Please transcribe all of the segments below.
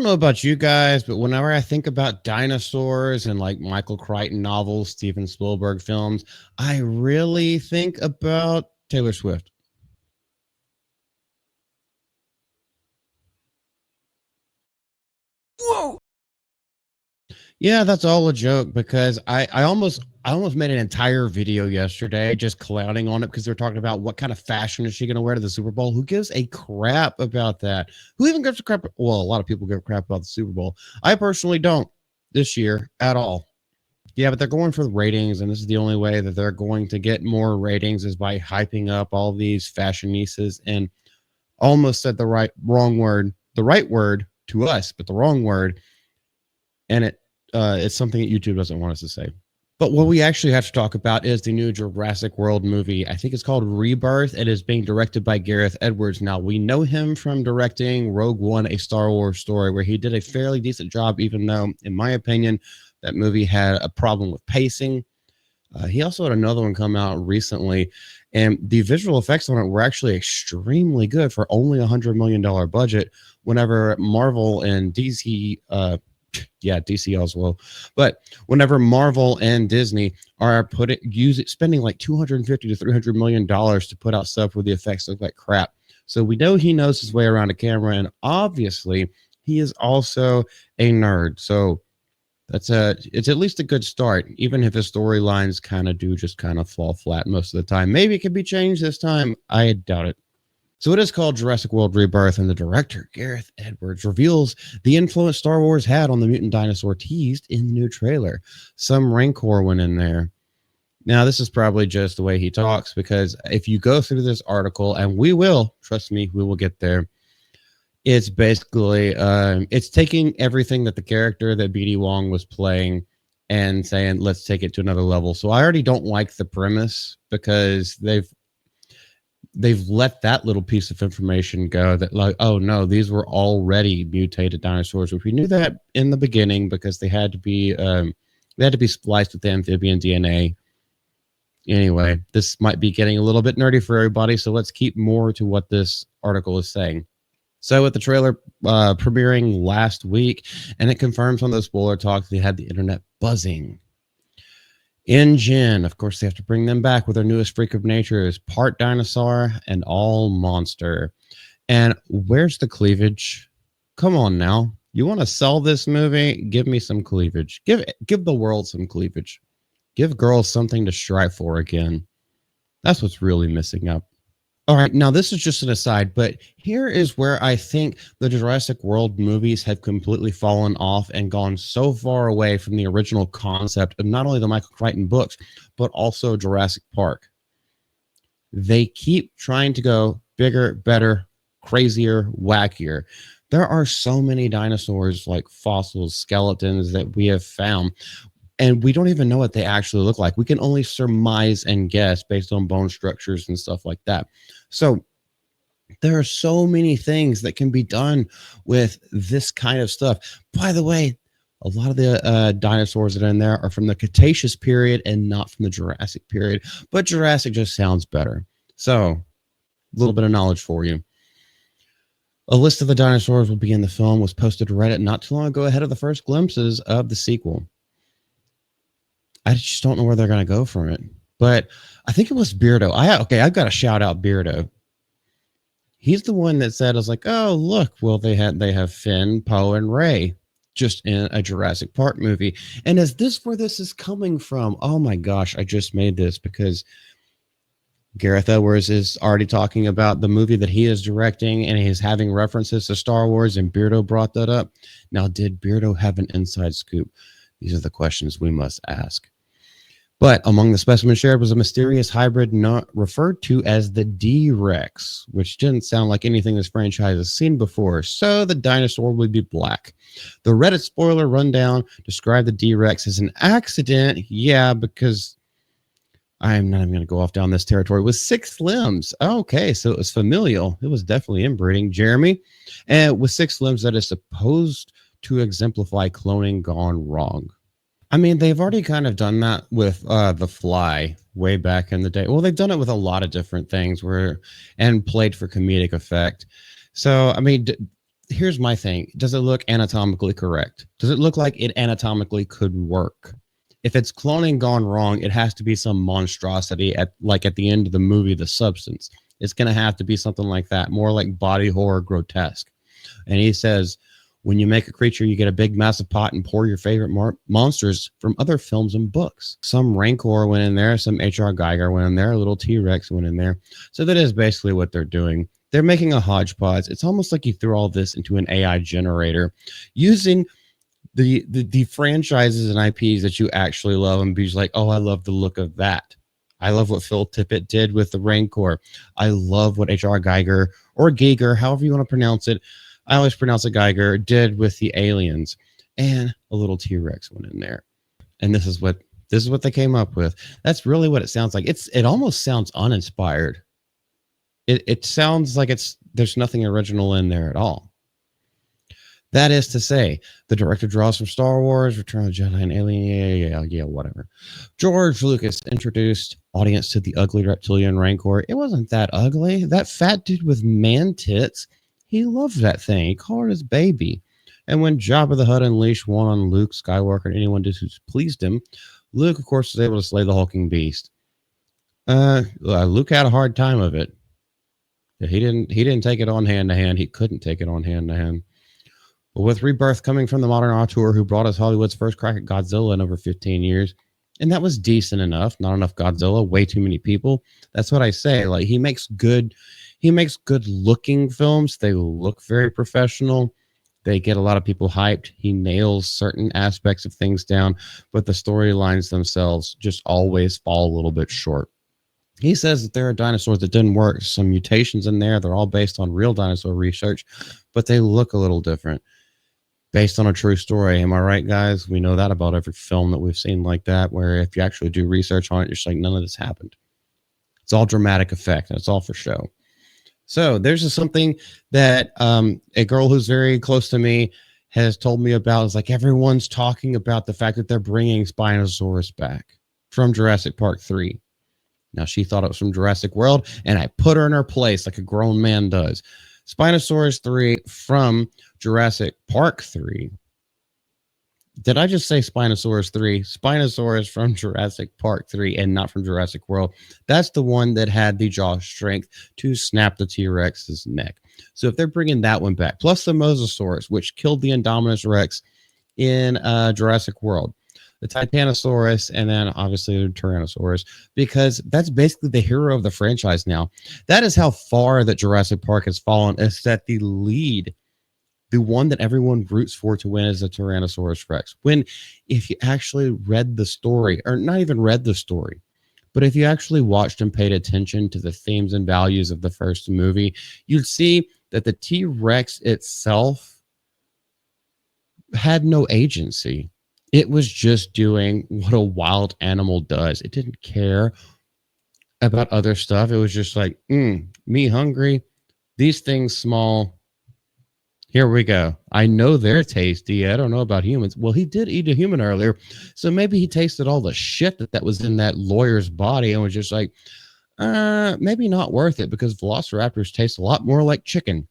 don't know about you guys, but whenever I think about dinosaurs and like Michael Crichton novels, Steven Spielberg films, I really think about Taylor Swift. Whoa! Yeah, that's all a joke because I almost made an entire video yesterday just clowning on it because they're talking about what kind of fashion is she going to wear to the Super Bowl. Who gives a crap about that? Who even gives a crap? Well, a lot of people give a crap about the Super Bowl. I personally don't this year at all. Yeah, but they're going for the ratings, and this is the only way that they're going to get more ratings is by hyping up all these fashionistas and almost said the right word to us, but the wrong word, and it's something that YouTube doesn't want us to say. But what we actually have to talk about is the new Jurassic World movie. I think it's called Rebirth. It is being directed by Gareth Edwards. Now, we know him from directing Rogue One, a Star Wars story, where he did a fairly decent job, even though, in my opinion, that movie had a problem with pacing. He also had another one come out recently, and the visual effects on it were actually extremely good for only $100 million budget. Whenever Marvel and DC, yeah, DC as well, but whenever Marvel and Disney are spending like $250 to $300 million to put out stuff where the effects look like crap, so we know he knows his way around a camera, and obviously he is also a nerd. So it's at least a good start, even if his storylines kind of fall flat most of the time. Maybe it could be changed this time. I doubt it. So it is called Jurassic World Rebirth, and the director, Gareth Edwards, reveals the influence Star Wars had on the mutant dinosaur teased in the new trailer. Some Rancor went in there. Now, this is probably just the way he talks, because if you go through this article, and we will, trust me, we will get there, it's basically it's taking everything that the character that BD Wong was playing and saying, let's take it to another level. So I already don't like the premise because they've let that little piece of information go that, like, oh no, these were already mutated dinosaurs, which we knew that in the beginning because they had to be spliced with the amphibian DNA. Anyway, this might be getting a little bit nerdy for everybody, so let's keep more to what this article is saying. So with the trailer premiering last week, and it confirms on those spoiler talks, they had the internet buzzing. InGen, of course, they have to bring them back with their newest freak of nature, is part dinosaur and all monster. And where's the cleavage? Come on now. You want to sell this movie? Give me some cleavage. Give the world some cleavage. Give girls something to strive for again. That's what's really missing up. All right, now this is just an aside, but here is where I think the Jurassic World movies have completely fallen off and gone so far away from the original concept of not only the Michael Crichton books, but also Jurassic Park. They keep trying to go bigger, better, crazier, wackier. There are so many dinosaurs, like fossils, skeletons, that we have found, and we don't even know what they actually look like. We can only surmise and guess based on bone structures and stuff like that. So there are so many things that can be done with this kind of stuff. By the way, a lot of the dinosaurs that are in there are from the Cretaceous period and not from the Jurassic period, but Jurassic just sounds better. So a little bit of knowledge for you. A list of the dinosaurs will be in the film was posted to Reddit not too long ago ahead of the first glimpses of the sequel. I just don't know where they're going to go from it. But I think it was Beardo. I've got to shout out Beardo. He's the one that said, I was like, oh, look, well, they have Finn, Poe, and Ray just in a Jurassic Park movie. And is this where this is coming from? Oh my gosh, I just made this because Gareth Edwards is already talking about the movie that he is directing, and he's having references to Star Wars, and Beardo brought that up. Now, did Beardo have an inside scoop? These are the questions we must ask. But among the specimens shared was a mysterious hybrid not referred to as the D-Rex, which didn't sound like anything this franchise has seen before, so the dinosaur would be black. The Reddit spoiler rundown described the D-Rex as an accident, yeah, because I'm not even going to go off down this territory, with 6 limbs. Okay, so it was familial. It was definitely inbreeding, Jeremy. And with 6 limbs that is supposed to exemplify cloning gone wrong. I mean, they've already kind of done that with The Fly way back in the day. Well, they've done it with a lot of different things and played for comedic effect. So, I mean, here's my thing. Does it look anatomically correct? Does it look like it anatomically could work? If it's cloning gone wrong, it has to be some monstrosity at the end of the movie, The Substance. It's going to have to be something like that, more like body horror grotesque. And he says, when you make a creature, you get a big massive pot and pour your favorite monsters from other films and books. Some Rancor went in there, some H.R. Geiger went in there, a little T-Rex went in there. So that is basically what they're doing. They're making a hodgepodge. It's almost like you threw all this into an AI generator using the franchises and IPs that you actually love and be like, oh, I love the look of that. I love what Phil Tippett did with the Rancor. I love what H.R. Geiger or Geiger, however you want to pronounce it. I always pronounce it Geiger, did with the aliens. And a little T-Rex went in there. And this is what they came up with. That's really what it sounds like. It almost sounds uninspired. It sounds like there's nothing original in there at all. That is to say, the director draws from Star Wars, Return of the Jedi, and Alien. Yeah, whatever. George Lucas introduced audience to the ugly reptilian Rancor. It wasn't that ugly. That fat dude with man tits, he loved that thing. He called it his baby. And when Jabba the Hutt unleashed one on Luke Skywalker and anyone who pleased him, Luke, of course, was able to slay the hulking beast. Luke had a hard time of it. He didn't take it on hand to hand. He couldn't take it on hand to hand. But with Rebirth coming from the modern auteur who brought us Hollywood's first crack at Godzilla in over 15 years, and that was decent enough, not enough Godzilla, way too many people. That's what I say. Like he makes good looking films. They look very professional. They get a lot of people hyped. He nails certain aspects of things down, but the storylines themselves just always fall a little bit short. He says that there are dinosaurs that didn't work. Some mutations in there. They're all based on real dinosaur research, but they look a little different. Based on a true story. Am I right, guys? We know that about every film that we've seen like that, where if you actually do research on it, you're just like, none of this happened. It's all dramatic effect, and it's all for show. So there's just something that a girl who's very close to me has told me about. It's like everyone's talking about the fact that they're bringing Spinosaurus back from Jurassic Park 3. Now, she thought it was from Jurassic World, and I put her in her place like a grown man does. Spinosaurus 3 from Jurassic Park 3. Did I just say Spinosaurus 3? Spinosaurus from Jurassic Park 3 and not from Jurassic World. That's the one that had the jaw strength to snap the T-Rex's neck. So if they're bringing that one back, plus the Mosasaurus, which killed the Indominus Rex in Jurassic World, the Titanosaurus, and then obviously the Tyrannosaurus, because that's basically the hero of the franchise now. That is how far that Jurassic Park has fallen, is that the lead, the one that everyone roots for to win, is the Tyrannosaurus Rex. When, if you actually read the story, or not even read the story, but if you actually watched and paid attention to the themes and values of the first movie, you'd see that the T-Rex itself had no agency. It was just doing what a wild animal does. It didn't care about other stuff. It was just like, me hungry, these things small. Here we go. I know they're tasty. I don't know about humans. Well, he did eat a human earlier, so maybe he tasted all the shit that was in that lawyer's body and was just like, maybe not worth it, because velociraptors taste a lot more like chicken,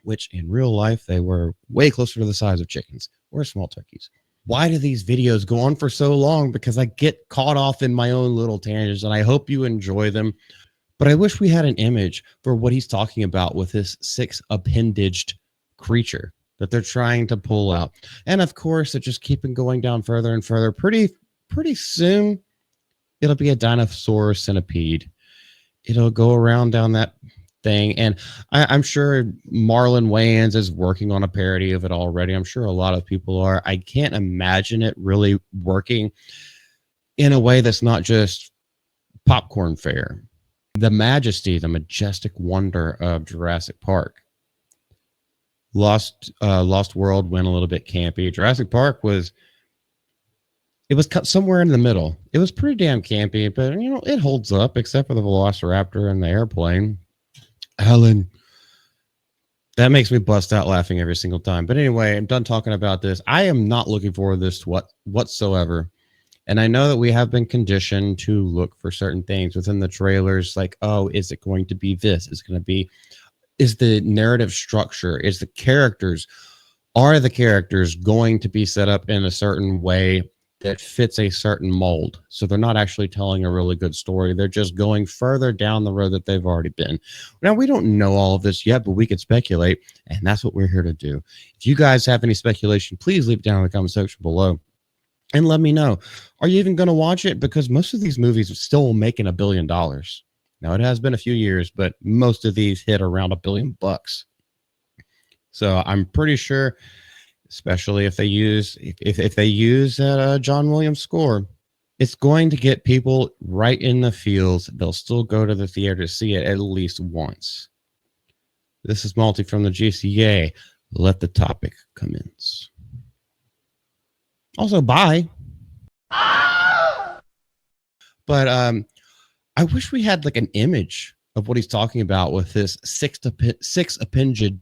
which in real life, they were way closer to the size of chickens or small turkeys. Why do these videos go on for so long? Because I get caught off in my own little tangents, and I hope you enjoy them. But I wish we had an image for what he's talking about with this 6-appendaged creature that they're trying to pull out. And of course, it just keeping going down further and further. Pretty soon, it'll be a dinosaur centipede. It'll go around down that thing, and I'm sure Marlon Wayans is working on a parody of it already. I'm sure a lot of people are. I can't imagine it really working in a way that's not just popcorn fare. The majesty, the majestic wonder of Jurassic Park. Lost World went a little bit campy. Jurassic Park was cut somewhere in the middle. It was pretty damn campy, but it holds up, except for the Velociraptor and the airplane. Alan, that makes me bust out laughing every single time. But anyway, I'm done talking about this. I am not looking forward to this whatsoever. And I know that we have been conditioned to look for certain things within the trailers, like, oh, is it going to be this? Is it going to be is the narrative structure, is the characters, are the characters going to be set up in a certain way that fits a certain mold? So they're not actually telling a really good story. They're just going further down the road that they've already been. Now, we don't know all of this yet, but we could speculate, and that's what we're here to do. If you guys have any speculation, please leave it down in the comment section below and let me know. Are you even going to watch it? Because most of these movies are still making $1 billion. Now, it has been a few years, but most of these hit around $1 billion. So I'm pretty sure, especially if they use if they use that John Williams score, it's going to get people right in the feels. They'll still go to the theater to see it at least once. This is Multi from the GCA. Let the topic commence. Also, bye. But I wish we had like an image of what he's talking about with this six appendage